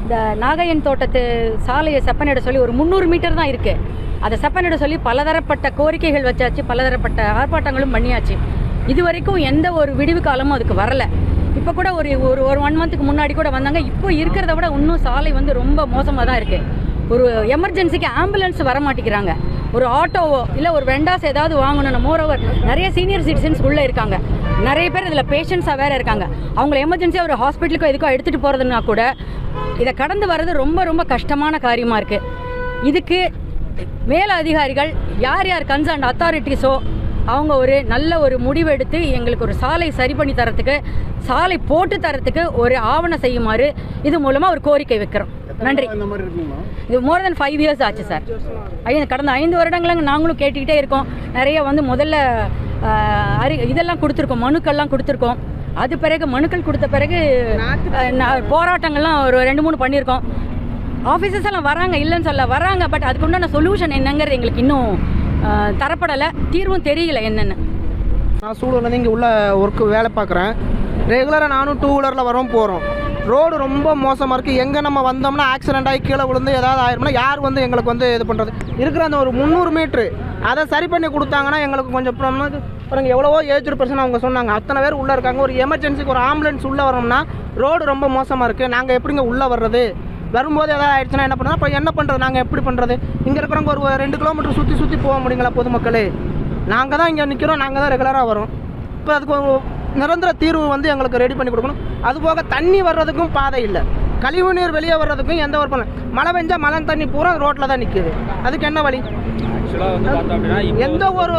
இந்த நாகையன் தோட்டத்து சாலையை செப்பனிட சொல்லி ஒரு 300 மீட்டர் தான் இருக்குது. அதை செப்பனிட சொல்லி பலதரப்பட்ட கோரிக்கைகள் வச்சாச்சு, பலதரப்பட்ட ஆர்ப்பாட்டங்களும் பண்ணியாச்சு. இது வரைக்கும் எந்த ஒரு விடிவு காலமும் அதுக்கு வரலை. இப்போ கூட ஒரு 1 மந்த்துக்கு முன்னாடி கூட வந்தாங்க. இப்போ இருக்கிறத விட இன்னும் சாலை வந்து ரொம்ப மோசமாக தான் இருக்குது. ஒரு எமர்ஜென்சிக்கு ஆம்புலன்ஸ் வர மாட்டேங்கிறாங்க. ஒரு ஆட்டோவோ இல்லை ஒரு வெண்டாஸ் ஏதாவது வாங்கணும். மோரோவர் நிறைய சீனியர் சிட்டிசன்ஸ் உள்ளே இருக்காங்க. நிறைய பேர் இதில் பேஷண்ட்ஸாக வேறு இருக்காங்க. அவங்கள எமர்ஜென்சியாக ஒரு ஹாஸ்பிட்டலுக்கோ எதுக்கோ எடுத்துகிட்டு போகிறதுனா கூட இதை கடந்து வர்றது ரொம்ப ரொம்ப கஷ்டமான காரியமாக இருக்குது. இதுக்கு மேல அதிகாரிகள் யார் யார் கன்சர்ன் அத்தாரிட்டிஸோ அவங்க ஒரு நல்ல ஒரு முடிவெடுத்து எங்களுக்கு ஒரு சாலை சரி பண்ணி தரத்துக்கு, சாலை போட்டு தரத்துக்கு ஒரு ஆவணம் செய்யுமாறு இது மூலமாக ஒரு கோரிக்கை வைக்கிறோம். நன்றி. இது மோர் தென் 5 இயர்ஸ் ஆச்சு சார். கடந்த 5 வருடங்களாக நாங்களும் கேட்டுக்கிட்டே இருக்கோம். நிறைய வந்து முதல்ல இதெல்லாம் கொடுத்துருக்கோம், மனுக்கள்லாம் கொடுத்துருக்கோம். அது பிறகு மனுக்கள் கொடுத்த பிறகு போராட்டங்கள்லாம் ஒரு 2-3 பண்ணியிருக்கோம். ஆஃபீஸர்ஸ் எல்லாம் வராங்க, இல்லைன்னு சொல்ல வராங்க. பட் அதுக்கு உண்டான சொல்யூஷன் என்னங்கிறது எங்களுக்கு இன்னும் தரப்படலை, தீர்வும் தெரியல என்னென்னு. நான் சூலூர்லேருந்து இங்கே உள்ள ஒர்க்கு வேலை பார்க்குறேன். ரெகுலராக நானும் 2 வீலரில் வரோம் போகிறோம். ரோடு ரொம்ப மோசமாக இருக்குது. எங்கே நம்ம வந்தோம்னா ஆக்சிடென்ட் ஆகி கீழே விழுந்து ஏதாவது ஆயிரும்னா யார் வந்து எங்களுக்கு வந்து இது பண்ணுறது? இருக்கிற அந்த ஒரு 300 மீட்ரு அதை சரி பண்ணி கொடுத்தாங்கன்னா எங்களுக்கு கொஞ்சம் பாருங்க, எவ்வளவோ ஏஜ் பர்சன் அவங்க சொன்னாங்க. அத்தனை பேர் உள்ளே இருக்காங்க. ஒரு எமர்ஜென்சிக்கு ஒரு ஆம்புலன்ஸ் உள்ளே வரோம்னா ரோடு ரொம்ப மோசமாக இருக்குது. நாங்கள் எப்படிங்க உள்ளே வர்றது? வரும்போது எதாவது ஆயிடுச்சுன்னா என்ன பண்ணுறது? அப்போ என்ன பண்ணுறது? நாங்கள் எப்படி பண்ணுறது? இங்கே இருக்கிறவங்க ஒரு 2 கிலோமீட்டர் சுற்றி போக முடியுங்களா பொதுமக்களே? நாங்கள் தான் இங்கே நிற்கிறோம், நாங்கள் தான் ரெகுலராக வரோம். இப்போ அதுக்கு ஒரு நிரந்தர தீர்வு வந்து எங்களுக்கு ரெடி பண்ணி கொடுக்கணும். அதுபோக தண்ணி வர்றதுக்கும் பாதை இல்லை, கழிவு நீர் வெளியே வர்றதுக்கும் எந்த ஒரு மழை பெஞ்சால் மழை தண்ணி பூரா ரோட்டில் தான் நிற்குது. அதுக்கு என்ன வழி? எந்த ஒரு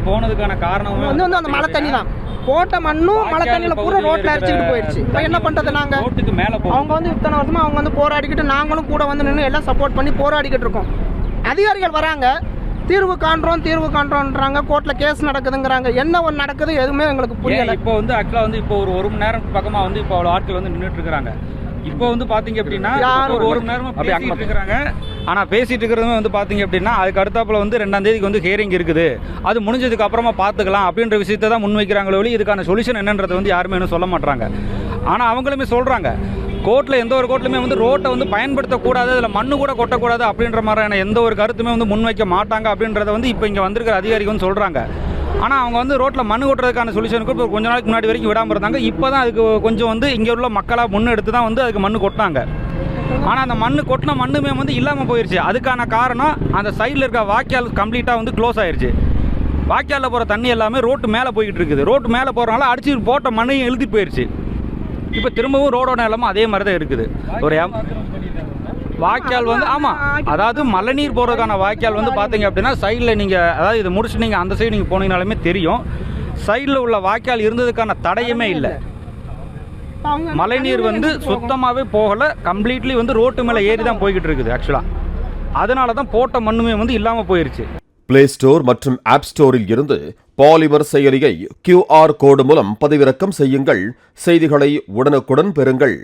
போனதுக்கான காரணம் வந்து அந்த மழை தண்ணி தான். போட்ட மண்ணும் மழை தண்ணியில் பூரா ரோட்டில் அடிச்சுக்கிட்டு போயிடுச்சு. இப்போ என்ன பண்ணுறது? நாங்கள் அவங்க வந்து இத்தனை வருஷமாக அவங்க வந்து போராடிக்கிட்டு, நாங்களும் கூட வந்து நின்று எல்லாம் சப்போர்ட் பண்ணி போராடிக்கிட்டு இருக்கோம். அதிகாரிகள் வராங்க, தீர்வு காண்றோன்றாங்க, கோர்ட்டில் கேஸ் நடக்குதுங்கிறாங்க. என்ன ஒன்று நடக்குது எதுவுமே எங்களுக்கு புரியல. இப்போ வந்து ஆக்சுவலாக வந்து இப்போ ஒரு மணி நேரம் பக்கமாக வந்து இப்போ அவ்வளோ ஆட்கள் வந்து நின்றுட்டு இருக்கிறாங்க. இப்போ வந்து பார்த்தீங்க அப்படின்னா ஒரு மணி நேரமாக பேசிட்டு இருக்கிறாங்க. ஆனால் பேசிட்டு இருக்கிறதுமே வந்து பார்த்தீங்க அப்படின்னா அதுக்கு அடுத்தாப்புல வந்து 2ஆம் தேதிக்கு வந்து ஹியரிங் இருக்குது, அது முடிஞ்சதுக்கு அப்புறமா பார்த்துக்கலாம் அப்படின்ற விஷயத்தை தான் முன்வைக்கிறாங்களே ஒழி இதுக்கான சொல்யூஷன் என்னன்றது வந்து யாருமே இன்னும் சொல்ல மாட்டாங்க. ஆனால் அவங்களுமே சொல்கிறாங்க, கோர்ட்டில் எந்த ஒரு கோர்ட்லையுமே வந்து ரோட்டை வந்து பயன்படுத்தக்கூடாது, அதில் மண்ணு கூட கொட்டக்கூடாது அப்படின்ற மாதிரியான எந்த ஒரு கருத்துமே வந்து முன்வைக்க மாட்டாங்க அப்படின்றத வந்து இப்போ இங்கே வந்திருக்கிற அதிகாரிகள் வந்து சொல்கிறாங்க. ஆனால் அவங்க வந்து ரோட்டில் மண்ணு கொட்டுறதுக்கான சொல்யூஷனுக்கு இப்போ கொஞ்ச நாளைக்கு முன்னாடி வரைக்கும் விடாமல் இருந்தாங்க. இப்போ தான் அதுக்கு கொஞ்சம் வந்து இங்கே உள்ள மக்களாக முன்னெடுத்து தான் வந்து அதுக்கு மண்ணு கொட்டினாங்க. ஆனால் அந்த மண்ணு கொட்டின மண்ணுமே வந்து இல்லாமல் போயிடுச்சு. அதுக்கான காரணம் அந்த சைடில் இருக்க வாய்க்கால் கம்ப்ளீட்டாக வந்து க்ளோஸ் ஆயிடுச்சு. வாய்க்காலில் போகிற தண்ணி எல்லாமே ரோட்டு மேலே போய்கிட்டு இருக்குது. ரோட்டு மேலே போகிறனால அடிச்சு போட்ட மண்ணையும் எழுதிட்டு போயிடுச்சு. இப்போ திரும்பவும் ரோடோட நிலமும் அதே மாதிரி தான் இருக்குது. ஒரு வாய்க்கால் வந்து ஆமாம், அதாவது மழைநீர் போகிறதுக்கான வாய்க்கால் வந்து பார்த்தீங்க அப்படின்னா சைடில் நீங்கள் அதாவது இதை முடிச்சு நீங்கள் அந்த சைடு நீங்கள் போனீங்கனாலுமே தெரியும், சைடில் உள்ள வாய்க்கால் இருந்ததுக்கான தடையுமே இல்லை. மழைநீர் வந்து சுத்தமாகவே போகலை, கம்ப்ளீட்லி வந்து ரோட்டு மேலே ஏறி தான் போய்கிட்டு இருக்குது. ஆக்சுவலாக அதனால தான் போட்ட மண்ணுமே வந்து இல்லாமல் போயிடுச்சு. பிளே ஸ்டோர் மற்றும் ஆப் ஸ்டோரில் இருந்து பாலிமர் செயலியை QR கோடு மூலம் பதிவிறக்கம் செய்யுங்கள். செய்திகளை உடனுக்குடன் பெறுங்கள்.